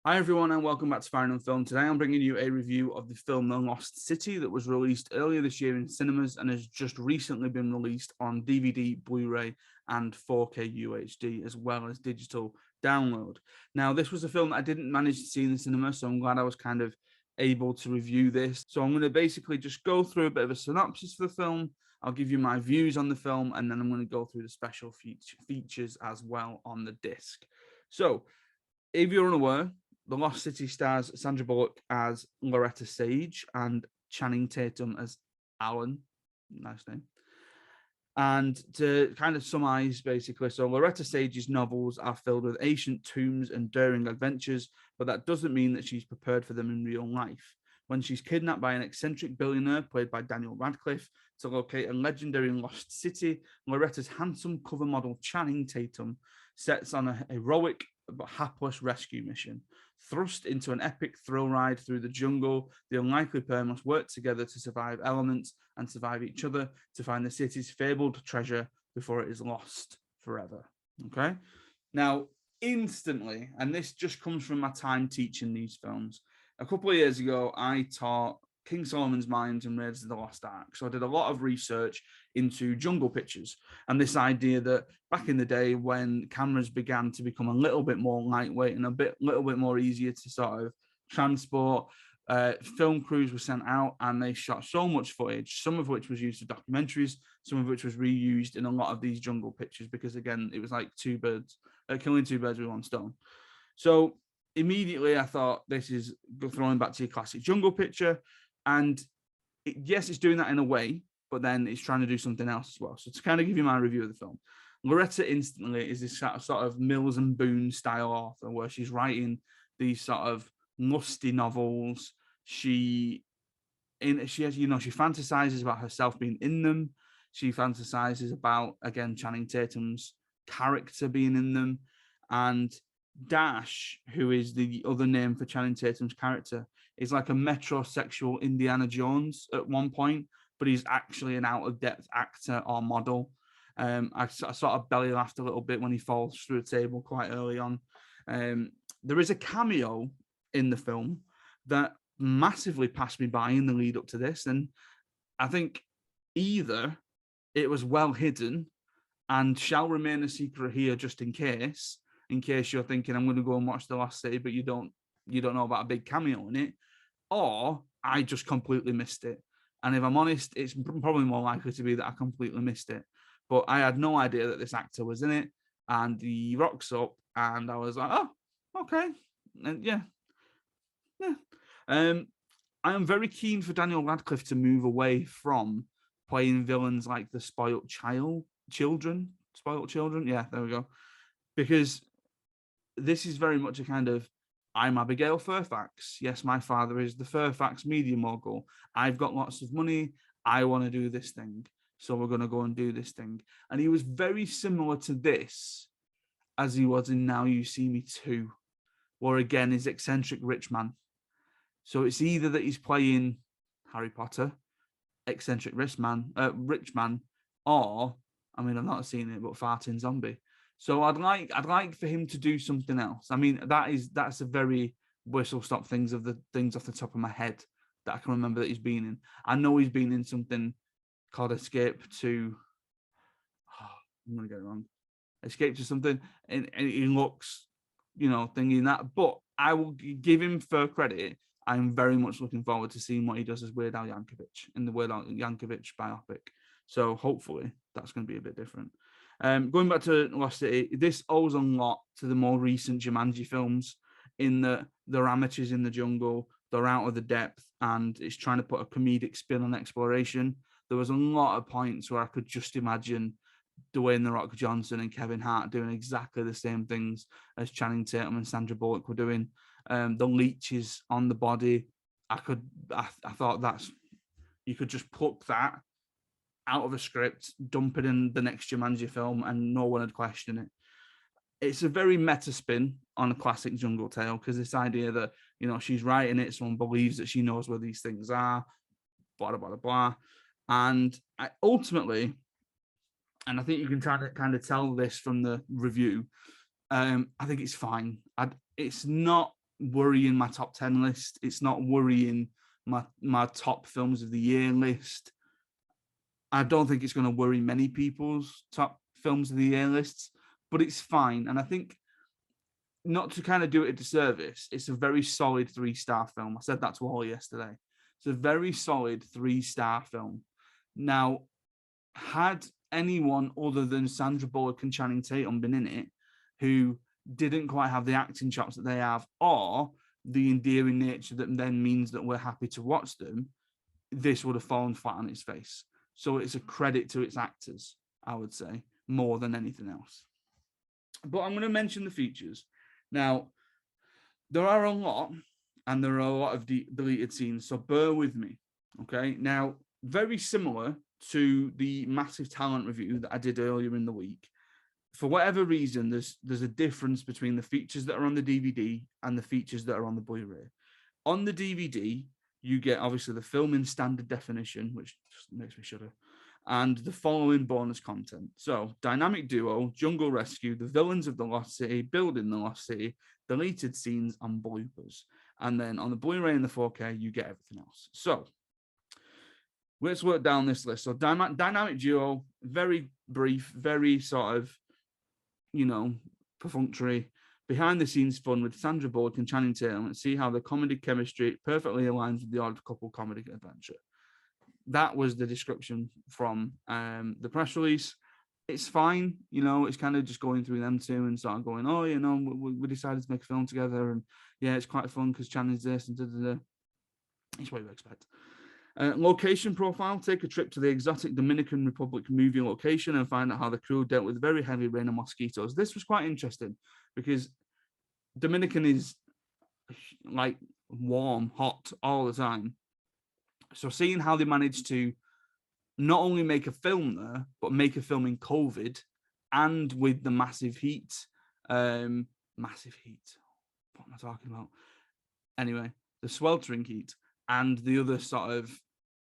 Hi everyone and welcome back to Farrand Film. Today I'm bringing you a review of the film The Lost City that was released earlier this year in cinemas and has just recently been released on DVD, Blu-ray and 4K UHD as well as digital download. Now this was a film that I didn't manage to see in the cinema, so I'm glad I was kind of able to review this. So I'm going to basically just go through a bit of a synopsis for the film. I'll give you my views on the film and then I'm going to go through the special features as well on the disc. So if you're unaware, The Lost City stars Sandra Bullock as Loretta Sage and Channing Tatum as Alan. Nice name. And to kind of summarize, basically, so Loretta Sage's novels are filled with ancient tombs and daring adventures, but that doesn't mean that she's prepared for them in real life. When she's kidnapped by an eccentric billionaire played by Daniel Radcliffe to locate a legendary lost city, Loretta's handsome cover model Channing Tatum sets on a heroic but hapless rescue mission. Thrust into an epic thrill ride through the jungle, the unlikely pair must work together to survive elements and survive each other to find the city's fabled treasure before it is lost forever. Okay? Now, instantly, and this just comes from my time teaching these films, a couple of years ago, I taught King Solomon's Mines and Raiders of the Lost Ark. So I did a lot of research into jungle pictures and this idea that back in the day when cameras began to become a little bit more lightweight and little bit more easier to sort of transport, film crews were sent out and they shot so much footage, some of which was used for documentaries, some of which was reused in a lot of these jungle pictures because, again, it was like killing two birds with one stone. So immediately I thought, this is throwing back to your classic jungle picture. And yes, it's doing that in a way, but then it's trying to do something else as well. So to kind of give you my review of the film, Loretta instantly is this sort of Mills and Boone style author where she's writing these sort of musty novels. She fantasizes about herself being in them. She fantasizes about, again, Channing Tatum's character being in them. And Dash, who is the other name for Channing Tatum's character, is like a metrosexual Indiana Jones at one point, but he's actually an out-of-depth actor or model. I sort of belly laughed a little bit when he falls through a table quite early on. There is a cameo in the film that massively passed me by in the lead up to this, and I think either it was well hidden and shall remain a secret here just in case you're thinking I'm going to go and watch The Lost City, but you don't know about a big cameo in it, or I just completely missed it. And if I'm honest, it's probably more likely to be that I completely missed it. But I had no idea that this actor was in it, and he rocks up, and I was like, oh, okay, and yeah. I am very keen for Daniel Radcliffe to move away from playing villains like the spoiled children. Yeah, there we go. Because this is very much a kind of, I'm Abigail Fairfax. Yes, my father is the Fairfax media mogul. I've got lots of money. I want to do this thing. So we're going to go and do this thing. And he was very similar to this as he was in Now You See Me Too, where again, is eccentric rich man. So it's either that he's playing Harry Potter, eccentric rich man, or, I mean, I've not seen it, but farting zombie. So I'd like for him to do something else. I mean, that's a very whistle stop things off the top of my head that I can remember that he's been in. I know he's been in something called Escape to. Oh, I'm gonna get it wrong. Escape to something, and he looks, thinking that. But I will give him fair credit. I'm very much looking forward to seeing what he does as Weird Al Yankovic in the Weird Al Yankovic biopic. So hopefully that's going to be a bit different. Going back to Lost City, this owes a lot to the more recent Jumanji films in that they're amateurs in the jungle, they're out of the depth, and it's trying to put a comedic spin on exploration. There was a lot of points where I could just imagine Dwayne "The Rock" Johnson and Kevin Hart doing exactly the same things as Channing Tatum and Sandra Bullock were doing. The leeches on the body, I thought you could just pluck that out of a script, dump it in the next Jumanji film, and no one would question it. It's a very meta spin on a classic jungle tale because this idea that, she's writing it, someone believes that she knows where these things are, blah, blah, blah, blah. And ultimately, and I think you can try to kind of tell this from the review, I think it's fine. It's not worrying my top 10 list. It's not worrying my top films of the year list. I don't think it's going to worry many people's top films of the year lists, but it's fine. And I think, not to kind of do it a disservice, it's a very solid 3-star film. I said that to all yesterday. It's a very solid 3-star film. Now, had anyone other than Sandra Bullock and Channing Tatum been in it, who didn't quite have the acting chops that they have, or the endearing nature that then means that we're happy to watch them, this would have fallen flat on its face. So it's a credit to its actors, I would say, more than anything else. But I'm going to mention the features. Now, there are a lot, and there are a lot of deleted scenes, so bear with me, okay? Now, very similar to the massive talent review that I did earlier in the week, for whatever reason, there's a difference between the features that are on the DVD and the features that are on the Blu-ray. On the DVD, you get, obviously, the film in standard definition, which just makes me shudder, and the following bonus content. So, Dynamic Duo, Jungle Rescue, The Villains of the Lost City, Building the Lost City, deleted scenes, and bloopers. And then on the Blu-ray and the 4K, you get everything else. So, let's work down this list. So, Dynamic Duo, very brief, very sort of, perfunctory, behind-the-scenes fun with Sandra Bullock and Channing Tatum, and see how the comedy chemistry perfectly aligns with the Odd Couple comedy adventure. That was the description from the press release. It's fine, it's kind of just going through them two and sort of going, oh, we decided to make a film together, and yeah, it's quite fun because Channing's this and da-da-da. It's what you expect. Location profile, take a trip to the exotic Dominican Republic movie location and find out how the crew dealt with very heavy rain and mosquitoes. This was quite interesting because Dominican is like warm, hot all the time. So seeing how they managed to not only make a film there, but make a film in COVID and with the massive heat. Massive heat. What am I talking about? Anyway, the sweltering heat and the other sort of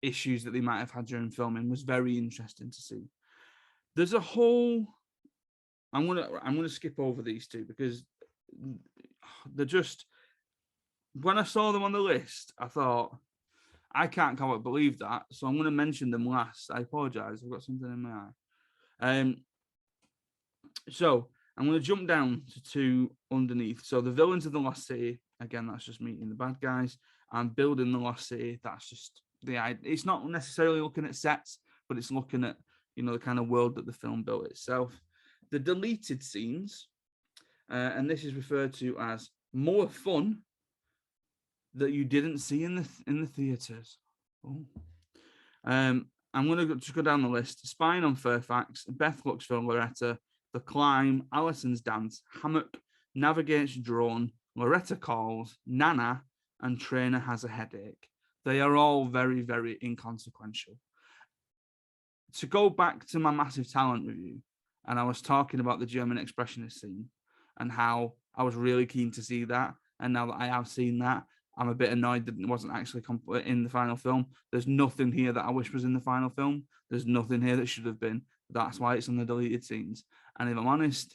issues that they might have had during filming was very interesting to see. There's a whole... I'm gonna skip over these two because they're just... When I saw them on the list, I thought, I can't quite believe that, so I'm going to mention them last. I apologize. I've got something in my eye. So I'm going to jump down to two underneath. So the Villains of the Lost City, again, that's just meeting the bad guys, and Building the Lost City, that's just the idea. It's not necessarily looking at sets, but it's looking at, the kind of world that the film built itself. The deleted scenes, and this is referred to as more fun that you didn't see in the theaters. Oh. I'm going to just go down the list. Spying on Fairfax, Beth looks for Loretta, The Climb, Allison's Dance, Hammock, Navigates Drone, Loretta Calls, Nana, and Trainer Has a Headache. They are all very, very inconsequential. To go back to my massive talent review, and I was talking about the German expressionist scene and how I was really keen to see that, and now that I have seen that, I'm a bit annoyed that it wasn't actually in the final film. There's nothing here that I wish was in the final film. There's nothing here that should have been. That's why it's on the deleted scenes. And if I'm honest,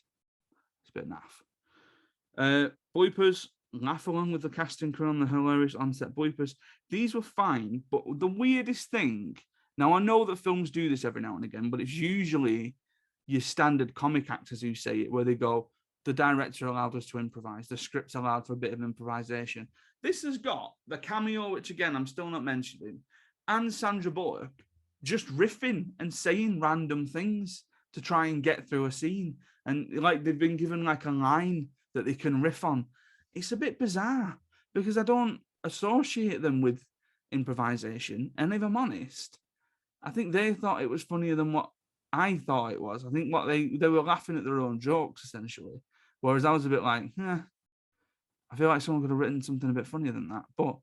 it's a bit naff. Bloopers, laugh along with the cast and crew on the hilarious on-set bloopers. These were fine, but the weirdest thing... Now, I know that films do this every now and again, but it's usually your standard comic actors who say it, where they go, the director allowed us to improvise. The script allowed for a bit of improvisation. This has got the cameo, which again, I'm still not mentioning, and Sandra Bullock just riffing and saying random things to try and get through a scene. And like they've been given like a line that they can riff on. It's a bit bizarre because I don't associate them with improvisation. And if I'm honest, I think they thought it was funnier than what I thought it was. I think what they were laughing at their own jokes, essentially. Whereas I was a bit like, I feel like someone could have written something a bit funnier than that. But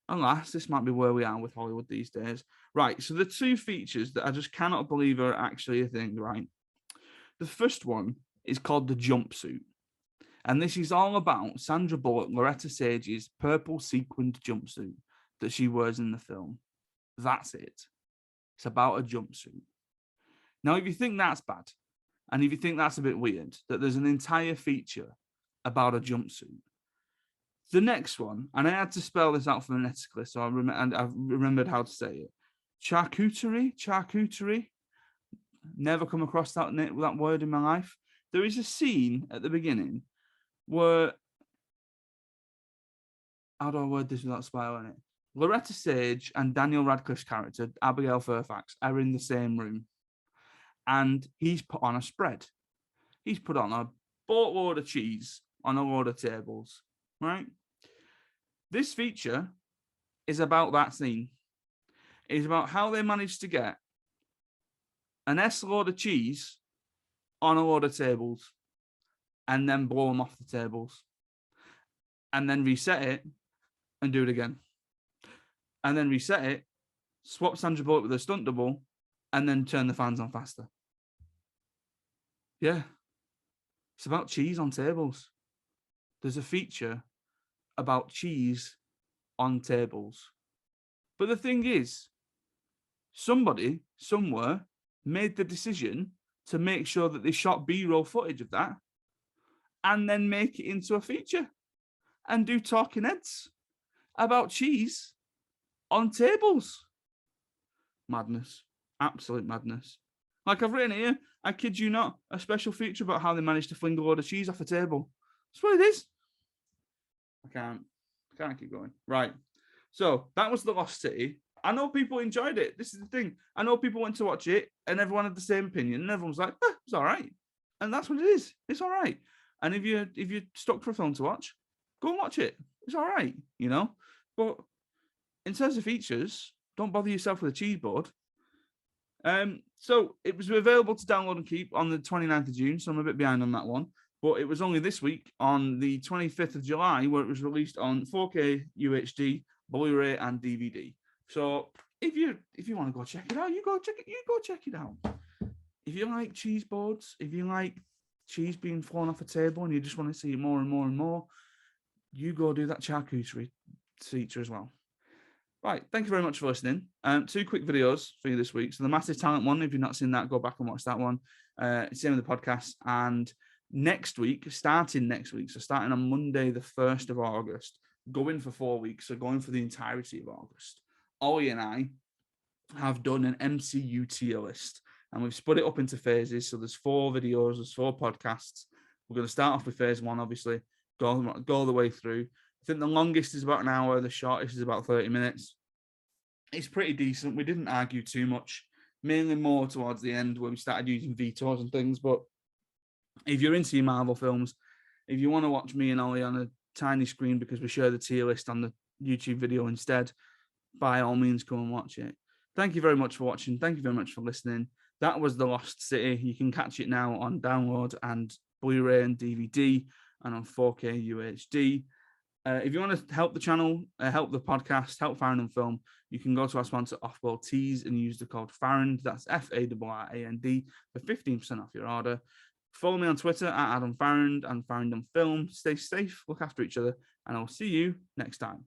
alas, this might be where we are with Hollywood these days. Right, so the two features that I just cannot believe are actually a thing, right? The first one is called The Jumpsuit. And this is all about Sandra Bullock, Loretta Sage's purple sequined jumpsuit that she wears in the film. That's it. It's about a jumpsuit. Now, if you think that's bad, and if you think that's a bit weird, that there's an entire feature about a jumpsuit, The next one, and I had to spell this out phonetically, so I remembered how to say it. Charcuterie. Never come across that word in my life. There is a scene at the beginning where, how do I word this without spoiling it? Loretta Sage and Daniel Radcliffe's character, Abigail Fairfax, are in the same room. And he's put on a spread. He's put on a boatload of cheese on a load of tables, right? This feature is about that scene. It's about how they managed to get an S load of cheese on a load of tables and then blow them off the tables and then reset it and do it again. And then reset it, swap Sandra Bullock with a stunt double, and then turn the fans on faster. Yeah. It's about cheese on tables. There's a feature about cheese on tables. But the thing is, somebody somewhere made the decision to make sure that they shot B-roll footage of that and then make it into a feature and do talking heads about cheese on tables. Madness. Absolute madness. Like I've written here, I kid you not, a special feature about how they managed to fling a load of cheese off a table. That's what it is. I can't keep going. Right. So that was The Lost City. I know people enjoyed it. This is the thing. I know people went to watch it and everyone had the same opinion. And everyone was like, it's all right. And that's what it is. It's all right. And if you're stuck for a film to watch, go and watch it. It's all right, you know? But in terms of features, don't bother yourself with a cheese board. So it was available to download and keep on the 29th of June, so I'm a bit behind on that one. But it was only this week on the 25th of July where it was released on 4K UHD, Blu-ray, and DVD. So if you want to go check it out, you go check it out. If you like cheese boards, if you like cheese being flown off a table and you just want to see it more and more and more, you go do that charcuterie feature as well. Right, thank you very much for listening. 2 quick videos for you this week. So the Massive Talent one, if you've not seen that, go back and watch that one. Same with the podcast. And next week, starting on Monday, the 1st of August, going for 4 weeks, so going for the entirety of August, Ollie and I have done an MCU tier list. And we've split it up into phases. So there's 4 videos, there's 4 podcasts. We're going to start off with phase 1, obviously, go the way through. I think the longest is about an hour. The shortest is about 30 minutes. It's pretty decent. We didn't argue too much, mainly more towards the end where we started using vetoes and things. But if you're into your Marvel films, if you want to watch me and Ollie on a tiny screen because we share the tier list on the YouTube video instead, by all means, come and watch it. Thank you very much for watching. Thank you very much for listening. That was The Lost City. You can catch it now on download and Blu-ray and DVD and on 4K UHD. If you want to help the channel, help the podcast, help Farrand Film, you can go to our sponsor Offworld Tees and use the code Farrand. That's FARRAND for 15% off your order. Follow me on Twitter at Adam Farrand and Farrand Film. Stay safe, look after each other, and I'll see you next time.